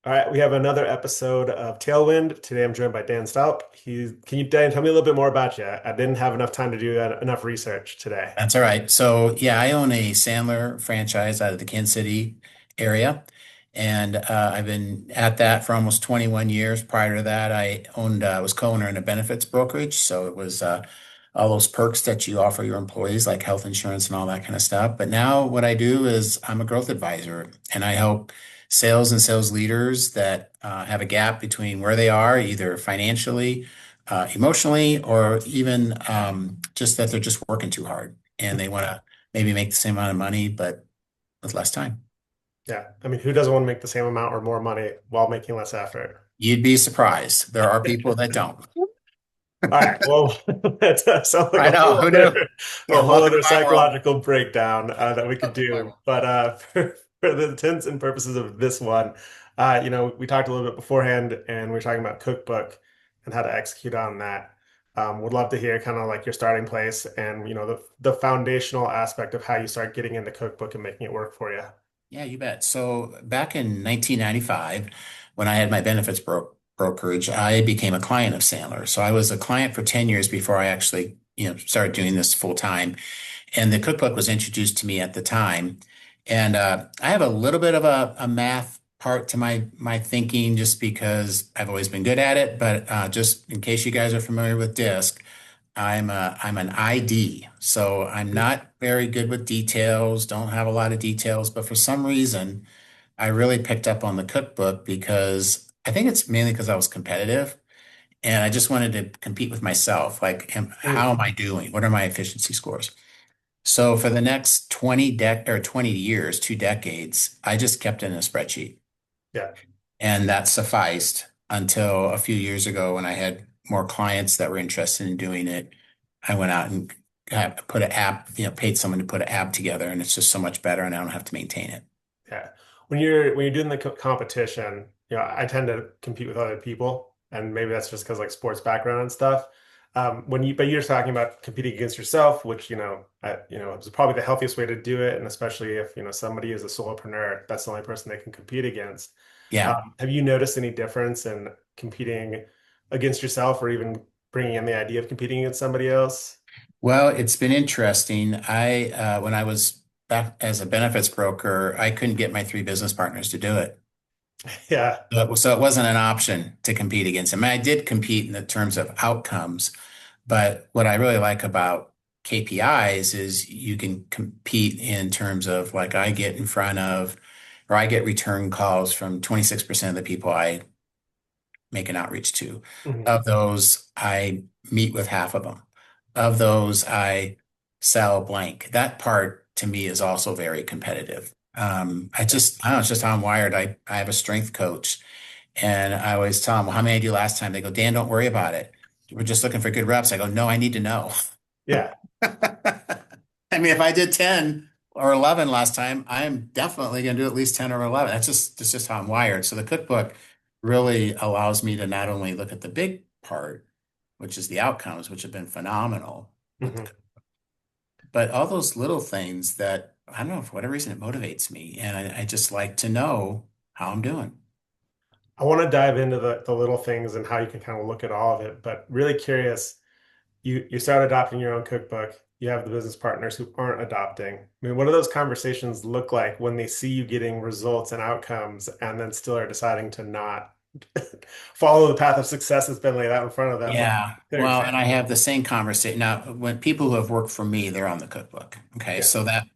All right, we have another episode of Tailwind. Today I'm joined by Dan Stalp. Can you, Dan, tell me a little bit more about you? I didn't have enough time to do enough research today. That's all right. So, yeah, I own a Sandler franchise out of the Kansas City area. And I've been at that for almost 21 years. Prior to that, was co-owner in a benefits brokerage. So it was all those perks that you offer your employees, like health insurance and all that kind of stuff. But now what I do is I'm a growth advisor and I help sales and sales leaders that have a gap between where they are, either financially, emotionally, or even just that they're just working too hard and they want to maybe make the same amount of money, but with less time. Yeah, I mean, who doesn't want to make the same amount or more money while making less effort? You'd be surprised. There are people that don't. All right, well, that sounds like I know. Who knew? a Yeah, whole welcome to other my world. psychological breakdown that we could Welcome to my do. world. But for the intents and purposes of this one, we talked a little bit beforehand, and we were talking about cookbook and how to execute on that. Would love to hear kind of like your starting place and the foundational aspect of how you start getting into cookbook and making it work for you. Yeah, you bet. So back in 1995, when I had my benefits brokerage, I became a client of Sandler. So I was a client for 10 years before I actually, started doing this full time. And the cookbook was introduced to me at the time. And I have a little bit of a math part to my thinking just because I've always been good at it. But just in case you guys are familiar with DISC, I'm an ID, so I'm not very good with details, don't have a lot of details, but for some reason I really picked up on the cookbook because I think it's mainly because I was competitive and I just wanted to compete with myself. Like, Mhm. how am I doing? What are my efficiency scores? So for the next 20 years, 2 decades, I just kept it in a spreadsheet. Yeah. And that sufficed until a few years ago when I had more clients that were interested in doing it. I went out and put an app, paid someone to put an app together, and it's just so much better, and I don't have to maintain it. Yeah. When you're doing the competition, I tend to compete with other people, and maybe that's just because like sports background and stuff. But you're talking about competing against yourself, which is probably the healthiest way to do it, and especially if somebody is a solopreneur, that's the only person they can compete against. Yeah. Have you noticed any difference in competing against yourself, or even bringing in the idea of competing against somebody else? Well, it's been interesting. When I was back as a benefits broker, I couldn't get my three business partners to do it. Yeah. So it wasn't an option to compete against them. I did compete in the terms of outcomes, but what I really like about KPIs is you can compete in terms of like I get in front of, or I get return calls from 26% of the people I make an outreach to. Mhm. Of those, I meet with half of them. Of those, I sell blank. That part to me is also very competitive. I don't know, it's just how I'm wired. I have a strength coach and I always tell them, well, how many did you do last time? They go, Dan, don't worry about it. We're just looking for good reps. I go, no, I need to know. Yeah. I mean, if I did 10 or 11 last time, I'm definitely going to do at least 10 or 11. That's just how I'm wired. So the cookbook really allows me to not only look at the big part, which is the outcomes, which have been phenomenal with the, Mhm. but all those little things that I don't know, for whatever reason, it motivates me. And I just like to know how I'm doing. I want to dive into the little things and how you can kind of look at all of it, but really curious. You start adopting your own cookbook. You have the business partners who aren't adopting. I mean, what do those conversations look like when they see you getting results and outcomes and then still are deciding to not follow the path of success that's been laid out in front of them? What's Yeah. their Well, and I example? have the same conversation now when people who have worked for me, they're on the cookbook. Okay. Yeah. So that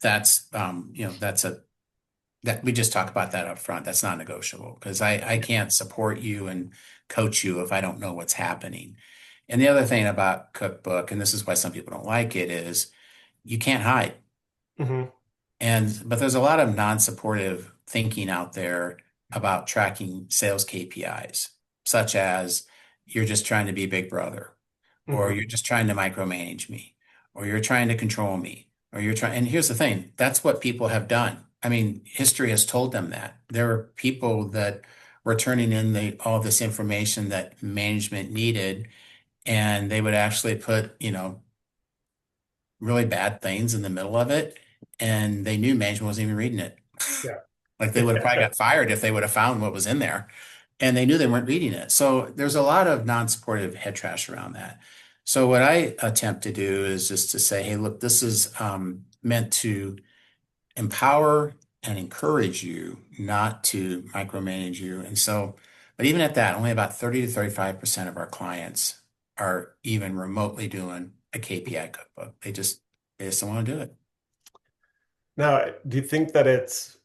we just talk about that up front. That's not negotiable because I can't support you and coach you if I don't know what's happening. And the other thing about cookbook, and this is why some people don't like it, is you can't hide. Hmm. But there's a lot of non-supportive thinking out there about tracking sales KPIs, such as you're just trying to be big brother, or Hmm. you're just trying to micromanage me, or you're trying to control me, or you're trying. And here's the thing, that's what people have done. I mean, history has told them that. There were people that were turning in all this information that management needed, and they would actually put, really bad things in the middle of it, and they knew management wasn't even reading it. Yeah. Like they would have probably got fired if they would have found what was in there. And they knew they weren't reading it. So there's a lot of non-supportive head trash around that. So what I attempt to do is just to say, hey, look, this is meant to empower and encourage you, not to micromanage you. And so, but even at that, only about 30 to 35% of our clients are even remotely doing a KPI cookbook. They just don't want to do it. Now, do you think that it's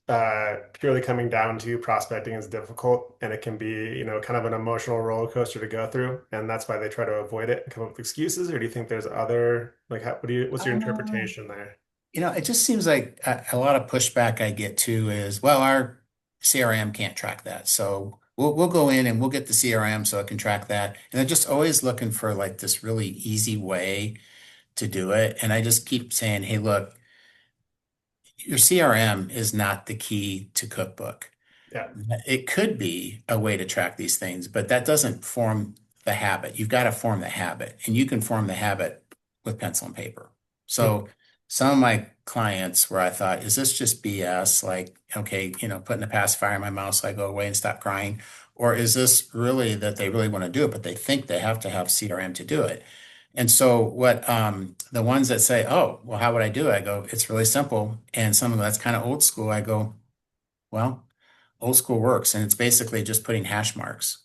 purely coming down to prospecting is difficult and it can be, kind of an emotional roller coaster to go through, and that's why they try to avoid it and come up with excuses? Or do you think there's other, like, what's your Uh, interpretation there? it just seems like a lot of pushback I get to is, well, our CRM can't track that. So we'll go in and we'll get the CRM so it can track that. And they're just always looking for like this really easy way to do it. And I just keep saying, hey, look, your CRM is not the key to cookbook. Yeah. It could be a way to track these things, but that doesn't form the habit. You've got to form the habit, and you can form the habit with pencil and paper. Mhm. So some of my clients where I thought, is this just BS? Like, okay, putting a pacifier in my mouth so I go away and stop crying. Or is this really that they really want to do it, but they think they have to have CRM to do it? And so what the ones that say, oh, well, how would I do it? I go, it's really simple. And some of that's kind of old school. I go, well, old school works, and it's basically just putting hash marks.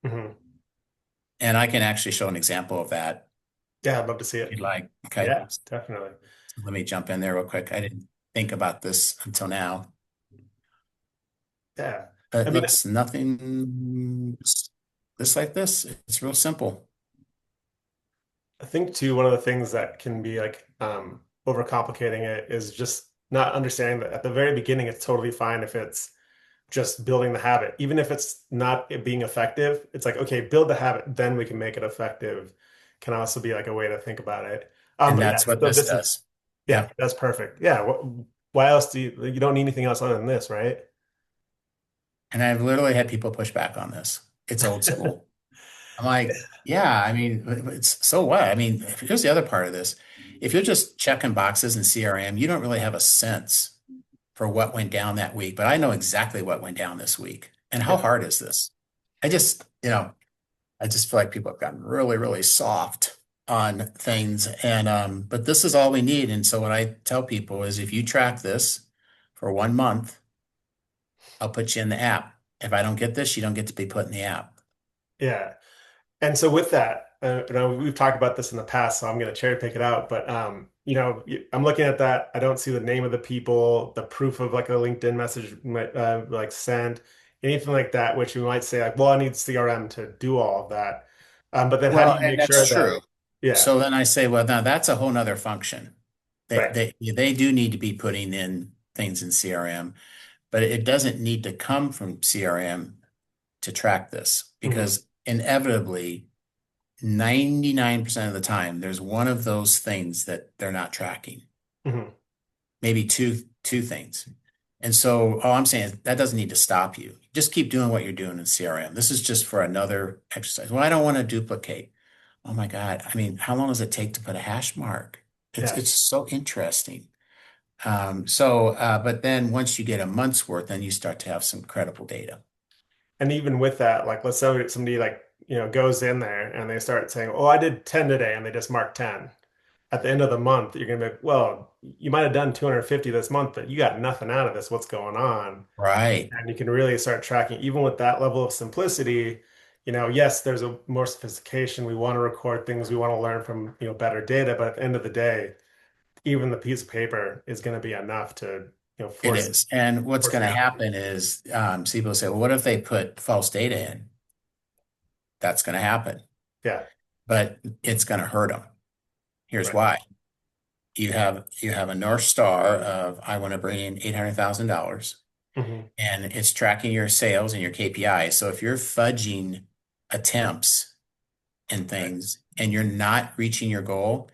Mhm. And I can actually show an example of that Yeah, I'd love to see if you'd it. like. Okay, Yeah, definitely. let me jump in there real quick. I didn't think about this until now. Yeah. I It mean, looks nothing just like this. It's real simple. I think too, one of the things that can be like overcomplicating it is just not understanding that at the very beginning, it's totally fine if it's just building the habit. Even if it's not it being effective, it's like, okay, build the habit, then we can make it effective. Can also be like a way to think about it. And But yeah, that's what so this this is, does. yeah, Yep. that's perfect. Yeah. Why else you don't need anything else other than this, right? And I've literally had people push back on this. It's old school. I'm like, yeah, I mean, it's so what? I mean, here's the other part of this. If you're just checking boxes in CRM, you don't really have a sense for what went down that week, but I know exactly what went down this week. And how Yeah. hard is this? I just feel like people have gotten really, really soft on things. And but this is all we need. And so what I tell people is if you track this for 1 month, I'll put you in the app. If I don't get this, you don't get to be put in the app. Yeah. And so with that, we've talked about this in the past, so I'm going to cherry pick it out. But I'm looking at that. I don't see the name of the people, the proof of like a LinkedIn message, like sent, anything like that, which we might say like, well, I need CRM to do all of that. But then how do Well, you and make that's sure that, true. yeah, So then I say, well, now that's a whole nother function. They right. they do need to be putting in things in CRM, but it doesn't need to come from CRM to track this Hmm. because inevitably 99% of the time there's one of those things that they're not tracking. Hmm. Maybe two things. And so all I'm saying is that doesn't need to stop you. Just keep doing what you're doing in CRM. This is just for another exercise. Well, I don't want to duplicate. Oh my God. I mean, how long does it take to put a hash mark? It's Yeah. it's so interesting. But then once you get a month's worth, then you start to have some credible data. And even with that, like let's say somebody like, goes in there and they start saying, oh, I did 10 today, and they just mark 10. At the end of the month, you're going to be like, well, you might have done 250 this month, but you got nothing out of this. What's going on? Right. And you can really start tracking, even with that level of simplicity. Yes, there's a more sophistication. We want to record things. We want to learn from, better data. But at the end of the day, even the piece of paper is going to be enough to, It force, is. And what's force going the to outcome. happen is people say, well, what if they put false data in? That's going to happen, Yeah. but it's going to hurt them. Here's Right. why. You have a North Star of I want to bring in $800,000 Hmm. and it's tracking your sales and your KPI. So if you're fudging attempts and Right. things and you're not reaching your goal,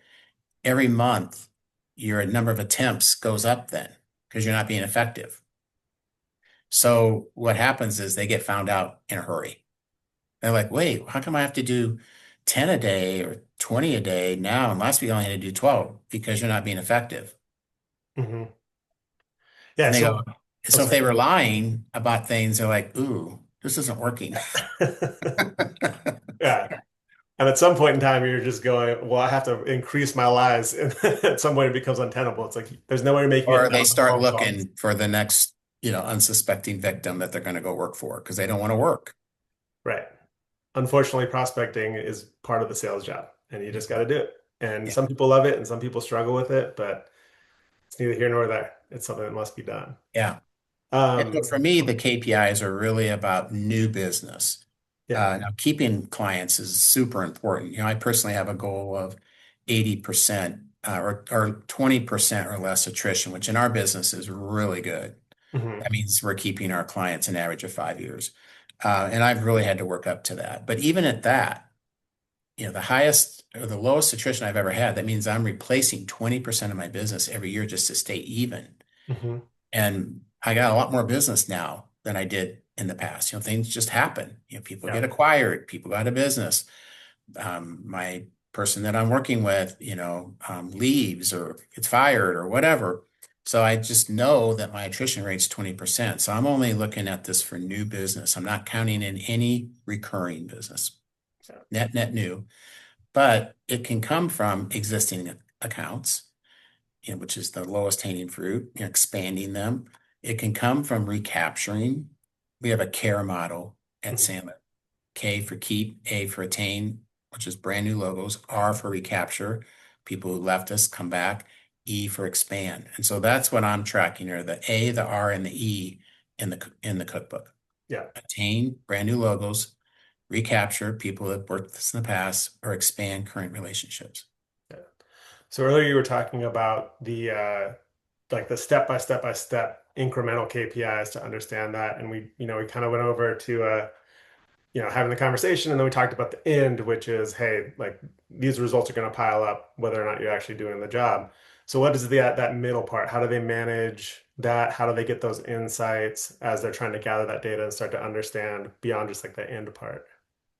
every month your number of attempts goes up then because you're not being effective. So what happens is they get found out in a hurry. They're like, wait, how come I have to do 10 a day or 20 a day now? And last week I only had to do 12 because you're not being effective. Hmm. Yeah. And they go, So, Oh, So if sorry. they were lying about things, they're like, ooh, this isn't working. Yeah. And at some point in time, you're just going, well, I have to increase my lies. And at some point, it becomes untenable. It's like there's no way of making it Or down they to start phone calls. looking for the next, unsuspecting victim that they're going to go work for because they don't want to work. Right. Unfortunately, prospecting is part of the sales job, and you just got to do it. And Yeah. some people love it, and some people struggle with it, but it's neither here nor there. It's something that must be done. Yeah. And so Um, for me, the KPIs are really about new business. yeah. Now, keeping clients is super important. I personally have a goal of 80% or 20% or less attrition, which in our business is really good. Hmm. That means we're keeping our clients an average of 5 years. And I've really had to work up to that. But even at that, the highest or the lowest attrition I've ever had, that means I'm replacing 20% of my business every year just to stay even. Hmm. And I got a lot more business now than I did in the past. Things just happen. People Yeah. get acquired, people go out of business. My person that I'm working with, leaves or gets fired or whatever. So I just know that my attrition rate's 20%. So I'm only looking at this for new business. I'm not counting in any recurring business, Yeah. net, net new, but it can come from existing accounts, which is the lowest hanging fruit, expanding them. It can come from recapturing. We have a care model at Mhm. Sandler. K for keep, A for attain, which is brand new logos, R for recapture, people who left us come back, E for expand. And so that's what I'm tracking are the A, the R, and the E in the cookbook. Yeah. Attain, brand new logos, recapture, people that worked with us in the past, or expand current relationships. Yeah. So earlier you were talking about the like the step by step incremental KPIs to understand that, and we kind of went over to having the conversation, and then we talked about the end, which is, hey, like these results are going to pile up whether or not you're actually doing the job. So what is that middle part? How do they manage that? How do they get those insights as they're trying to gather that data and start to understand beyond just like the end part?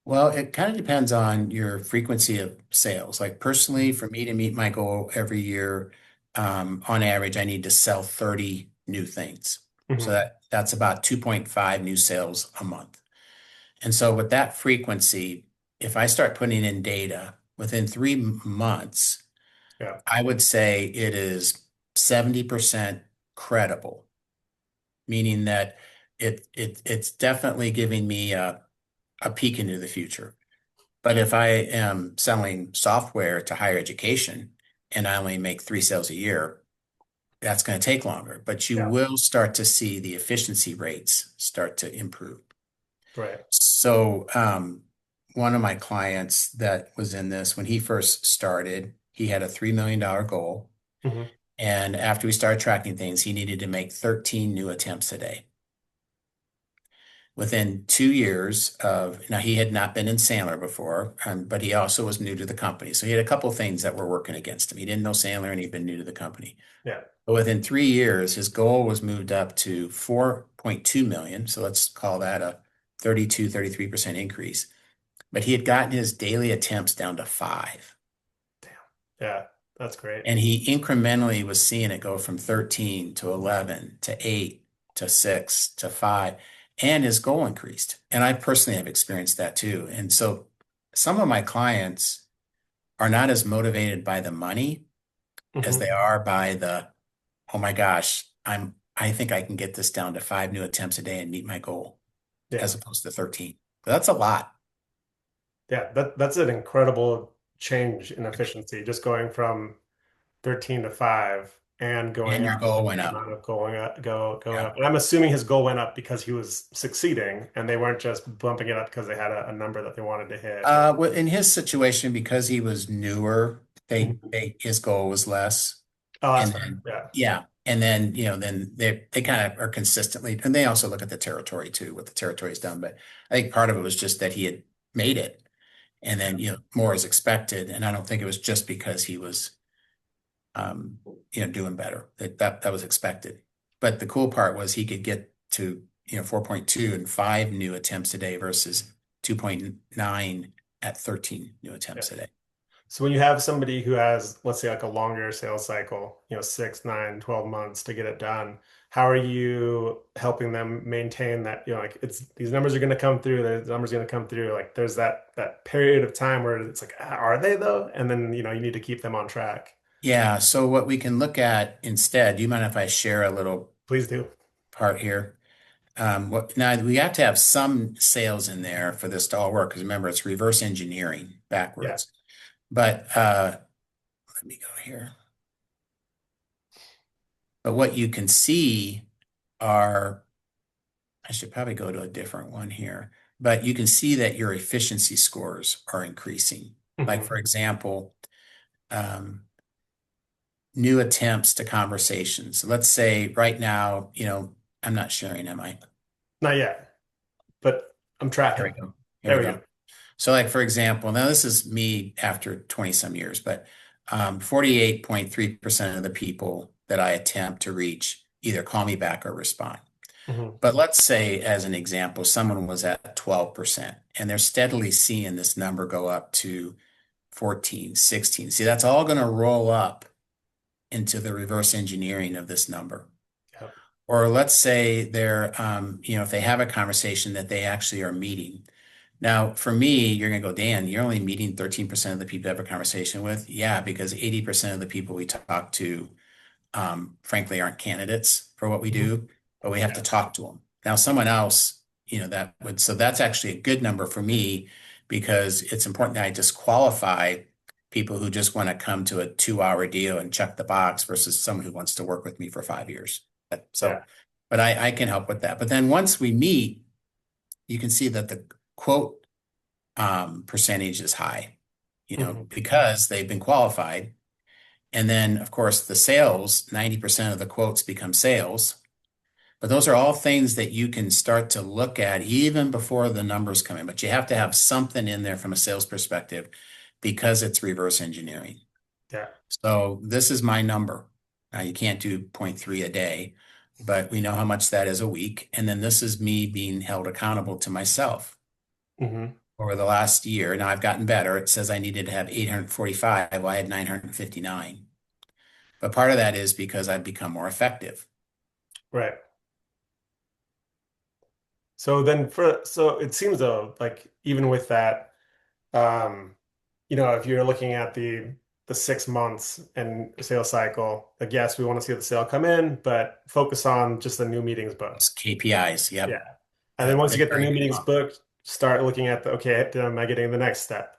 Well, it kind of depends on your frequency of sales. Like personally, for me to meet my goal every year, on average, I need to sell 30 new things. So Hmm. that's about 2.5 new sales a month. And so with that frequency, if I start putting in data within 3 months, Yeah. I would say it is 70% credible, meaning that it's definitely giving me a peek into the future. But if I am selling software to higher education and I only make 3 sales a year, that's going to take longer. But you Yeah. will start to see the efficiency rates start to improve. Right. So, one of my clients that was in this, when he first started, he had a $3 million goal. Hmm. And after we started tracking things, he needed to make 13 new attempts a day. Within 2 years of now he had not been in Sandler before, but he also was new to the company. So he had a couple of things that were working against him. He didn't know Sandler and he'd been new to the company. Yeah. But within 3 years, his goal was moved up to 4.2 million. So let's call that a 33% increase. But he had gotten his daily attempts down to five. Damn. Yeah. That's great. And he incrementally was seeing it go from 13 to 11 to 8 to 6 to 5. And his goal increased. And I personally have experienced that too. And so some of my clients are not as motivated by the money as they Hmm. are by oh my gosh, I think I can get this down to 5 new attempts a day and meet my goal Yeah. as opposed to 13. But that's a lot. Yeah. That's an incredible change in efficiency, just going from 13 to 5 and going And your up goal went the up. amount of going Yeah. up. And I'm assuming his goal went up because he was succeeding and they weren't just bumping it up because they had a number that they wanted to hit or Well, in his situation, because he was newer, Mhm. his goal was less. Oh, that's And fair. then, Yeah. yeah. And then, then they kind of are consistently, and they also look at the territory too, what the territory's done. But I think part of it was just that he had made it. And then, more is expected. And I don't think it was just because he was, um, doing better. That was expected. But the cool part was he could get to, 4.2 and 5 new attempts a day versus 2.9 at 13 new Yeah. attempts a day. So when you have somebody who has, let's say, like a longer sales cycle, 6, 9, 12 months to get it done, how are you helping them maintain that, like it's these numbers are going to come through, the numbers are going to come through. Like there's that period of time where it's like, "Ah, are they though?" And then, you need to keep them on track. Yeah, so what we can look at instead, do you mind if I share a little Please do. part here? Now we have to have some sales in there for this to all work, because remember, it's reverse engineering Yeah. backwards. But let me go here. But what you can see are, I should probably go to a different one here, but you can see that your efficiency scores are increasing. Like, Hmm. for example, um, new attempts to conversations. Let's say right now, I'm not sharing, am I? Not yet, but I'm Here we tracking. go. Here There we we go. go. So, like, for example, now this is me after 20 some years, but 48.3% of the people that I attempt to reach either call me back or respond. Hmm. But let's say, as an example, someone was at 12% and they're steadily seeing this number go up to 14, 16. See, that's all going to roll up into the reverse engineering of this number. Yep. Or let's say if they have a conversation that they actually are meeting. Now, for me, you're going to go, Dan, you're only meeting 13% of the people you have a conversation with. Yeah, because 80% of the people we talk to, frankly, aren't candidates for what we Hmm. do, but we have to Yeah. talk to them. Now, someone else, so that's actually a good number for me because it's important that I disqualify people who just want to come to a 2 hour deal and check the box versus someone who wants to work with me for 5 years. Yeah. So, but I can help with that. But then once we meet, you can see that the quote percentage is high, Hmm. because they've been qualified. And then, of course, the sales, 90% of the quotes become sales. But those are all things that you can start to look at even before the numbers come in. But you have to have something in there from a sales perspective because it's reverse engineering. Yeah. So this is my number. Now you can't do zero point 0.3 a day, but we know how much that is a week. And then this is me being held accountable to myself Hmm. over the last year. Now I've gotten better. It says I needed to have 845. Well, I had 959. But part of that is because I've become more effective. Right. So it seems though, like even with that, um, if you're looking at the 6 months and sales cycle, like yes, we want to see the sale come in, but focus on just the new meetings It's booked. KPIs. Yeah. Yep. And then once you It's get the very new good meetings model. booked, start looking at okay, am I getting the next step?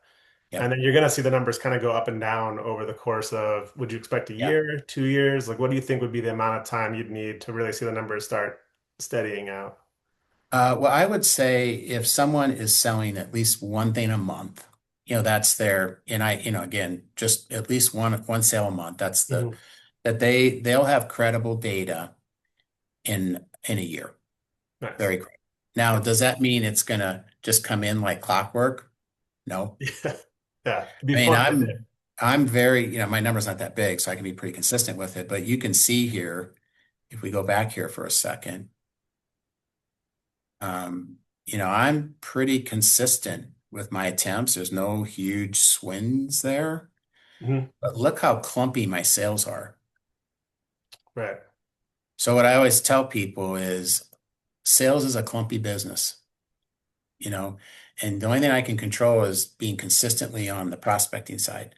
And Yep. then you're going to see the numbers kind of go up and down over the course of, would you expect a Yep. year, 2 years? Like, what do you think would be the amount of time you'd need to really see the numbers start steadying out? Well, I would say if someone is selling at least one thing a month, that's their, and again, just at least one sale a month. Hmm. That they'll have credible data in a year. Nice. Very credible. Now, Yeah. does that mean it's gonna just come in like clockwork? No. Yeah. Yeah. It'd be I mean, fun if it did. I'm very, my number's not that big, so I can be pretty consistent with it. But you can see here, if we go back here for a second, um, I'm pretty consistent with my attempts. There's no huge swings there. Hmm. But look how clumpy my sales are. Right. So what I always tell people is sales is a clumpy business, you know, and the only thing I can control is being consistently on the prospecting side.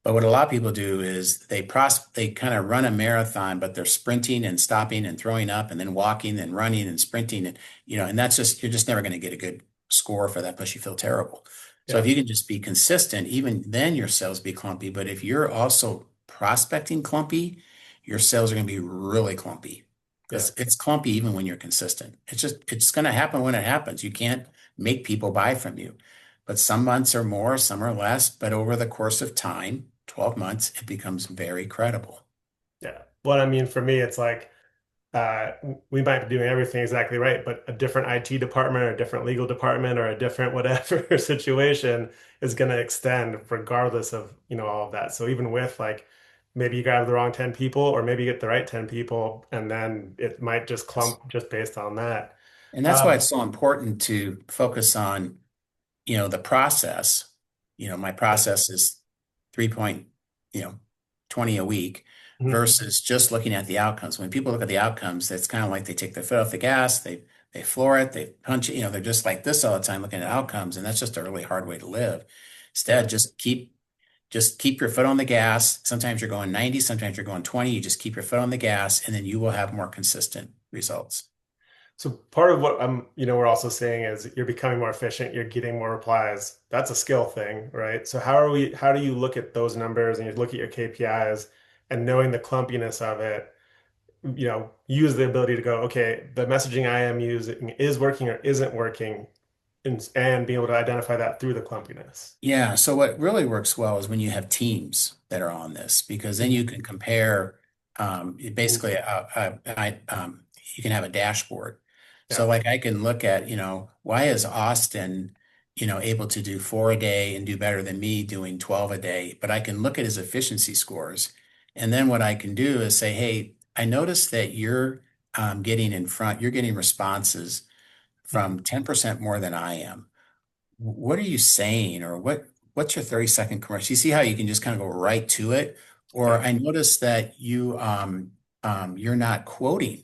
But what a lot of people do is they kind of run a marathon, but they're sprinting and stopping and throwing up and then walking and running and sprinting and and that's just you're just never going to get a good score for that, plus you feel terrible. So if Yeah. you can just be consistent, even then your sales be clumpy. But if you're also prospecting clumpy, your sales are going to be really clumpy Yeah. because it's clumpy even when you're consistent. It's going to happen when it happens. You can't make people buy from you. But some months are more, some are less. But over the course of time, 12 months, it becomes very credible. Yeah. Well, I mean, for me, it's like uh, we might be doing everything exactly right, but a different IT department or a different legal department or a different whatever situation is going to extend regardless of, all of that. So even with like maybe you grab the wrong 10 people or maybe you get the right 10 people and then it might just clump just based on that. And that's why Um, it's so important to focus on, the process. My yeah. process is 3 point, you know, 20 a week. Mhm. versus just looking at the outcomes. When people look at the outcomes, it's kind of like they take their foot off the gas, they floor it, they punch it, they're just like this all the time looking at outcomes, and that's just a really hard way to live. Yeah. Instead, just keep your foot on the gas. Sometimes you're going 90, sometimes you're going 20. You just keep your foot on the gas, and then you will have more consistent results. So part of what we're also saying is you're becoming more efficient, you're getting more replies. That's a skill thing, right? So how do you look at those numbers and you look at your KPIs and knowing the clumpiness of it, use the ability to go, okay, the messaging I am using is working or isn't working, and be able to identify that through the clumpiness. Yeah, so what really works well is when you have teams that are on this, because then you can compare, Mhm. basically, you can have a dashboard. So Yeah. like I can look at, why is Austin, able to do 4 a day and do better than me doing 12 a day, but I can look at his efficiency scores. And then what I can do is say, hey, I noticed that you're getting responses Mhm. from 10% more than I am. What are you saying, or what's your 30-second commercial? You see how you can just kind of go right to it? Or Yeah. I noticed that you're not quoting,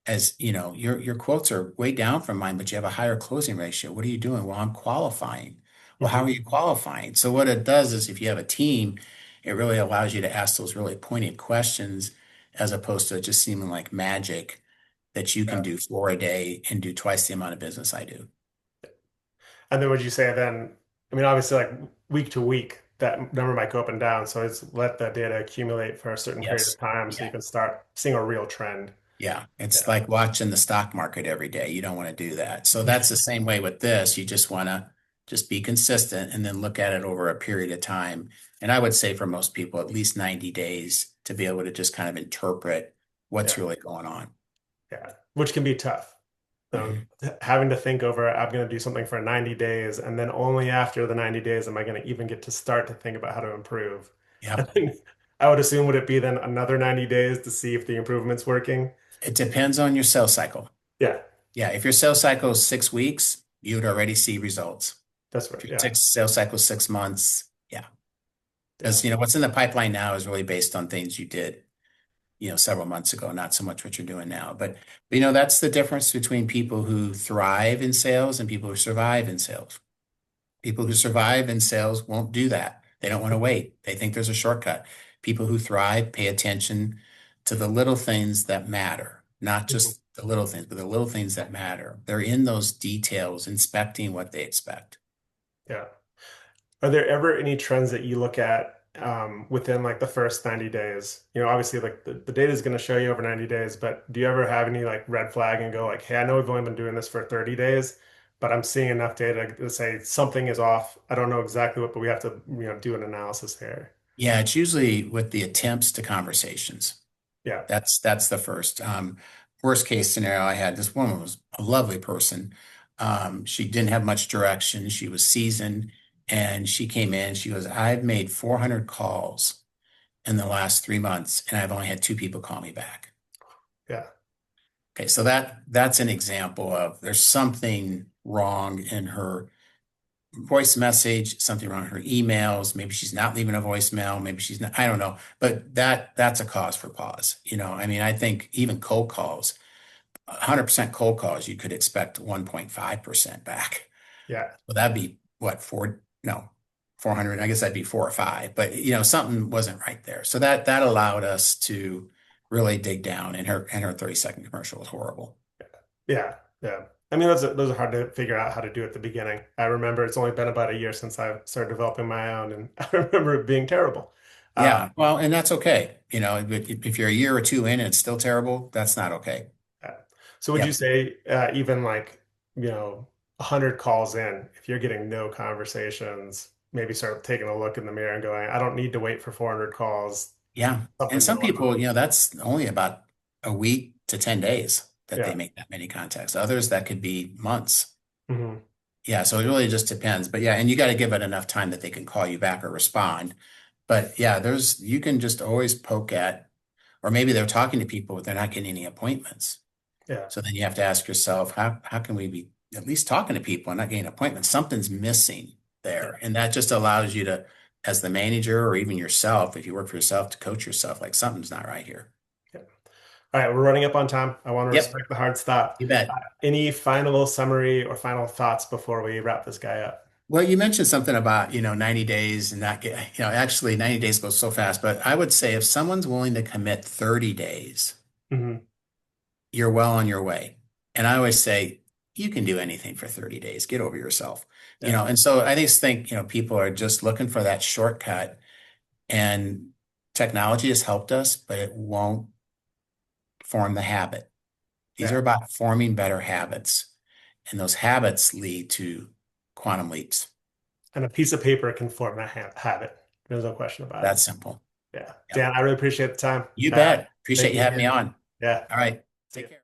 as your quotes are way down from mine, but you have a higher closing ratio. What are you doing? Well, I'm qualifying. Well, how Mhm. are you qualifying? So what it does is, if you have a team, it really allows you to ask those really pointed questions, as opposed to it just seeming like magic that you can Yeah. do 4 a day and do twice the amount of business I do. And then would you say then, I mean, obviously like week to week, that number might go up and down. So it's let the data accumulate for a certain period of Yes. time so you Yeah. can start seeing a real trend. Yeah, it's Yeah. like watching the stock market every day. You don't want to do that. So that's the same way with this. You just want to just be consistent and then look at it over a period of time. And I would say for most people, at least 90 days to be able to just kind of interpret what's Yeah. really going on. Yeah. Which can be tough. Mhm. Having to think over, I'm going to do something for 90 days, and then only after the 90 days am I going to even get to start to think about how to improve. And Yep. then I would assume, would it be then another 90 days to see if the improvement's working? It depends on your sales cycle. Yeah, Yeah, if your sales cycle is 6 weeks, you would already see results. that's If right. your Yeah. sales cycle is 6 months, yeah. Yeah. Because what's in the pipeline now is really based on things you did several months ago, not so much what you're doing now. But that's the difference between people who thrive in sales and people who survive in sales. People who survive in sales won't do that. They don't want to wait. They think there's a shortcut. People who thrive pay attention to the little things that matter, not Mhm. just the little things, but the little things that matter. They're in those details, inspecting what they expect. Yeah. Are there ever any trends that you look at within like the first 90 days? Obviously like the data is going to show you over 90 days, but do you ever have any like red flag and go like, hey, I know we've only been doing this for 30 days, but I'm seeing enough data to say something is off. I don't know exactly what, but we have to, do an analysis here. Yeah, it's usually with the attempts to conversations. Yeah. That's the first. Worst case scenario, I had this woman was a lovely person. She didn't have much direction. She was seasoned, and she came in. She goes, "I've made 400 calls in the last 3 months, and I've only had two people call me back." Yeah. Okay, so that's an example of there's something wrong in her voice message, something wrong in her emails. Maybe she's not leaving a voicemail. Maybe she's not, I don't know. But that's a cause for pause. I mean, I think even cold calls, 100% cold calls, you could expect 1.5% back. Yeah. Well, that'd be what, four, no, 400. I guess that'd be 4 or 5. But something wasn't right there. So that allowed us to really dig down, and her 30-second commercial was horrible. Yeah. Yeah. I mean, those are hard to figure out how to do at the beginning. I remember it's only been about a year since I started developing my own, and I remember it being terrible. Uh, Yeah, well, and that's okay. If you're a year or two in and it's still terrible, that's not okay. Yeah. So would you Yep. say even like, 100 calls in, if you're getting no conversations, maybe start taking a look in the mirror and going, I don't need to wait for 400 calls. Yeah. And Something's some going on. people, that's only about a week to 10 days that they Yeah. make that many contacts. Others, that could be months. Hmm. Yeah. So it really just depends. But yeah, and you got to give it enough time that they can call you back or respond. But yeah, you can just always poke at, or maybe they're talking to people, but they're not getting any appointments. Yeah. So then you have to ask yourself, how can we be at least talking to people and not getting appointments? Something's missing Yeah. there. And that just allows you to as the manager or even yourself, if you work for yourself, to coach yourself, like something's not right here. Yeah. All right, we're running up on time. I want to Yep, respect the hard stop. you bet. Any final summary or final thoughts before we wrap this guy up? Well, you mentioned something about, 90 days and not get, actually 90 days goes so fast, but I would say if someone's willing to commit 30 days, Hmm. you're well on your way. And I always say, you can do anything for 30 days. Get over yourself. Yeah. And so I just think, people are just looking for that shortcut, and technology has helped us, but it won't form the habit. These Yeah. are about forming better habits, and those habits lead to quantum leaps. And a piece of paper can form that habit. There's no question about it. That's simple. Yeah. Yep. Dan, I really appreciate the time. You bet. Thank Appreciate you you having me again. on. Yeah. All right. See Take you. care.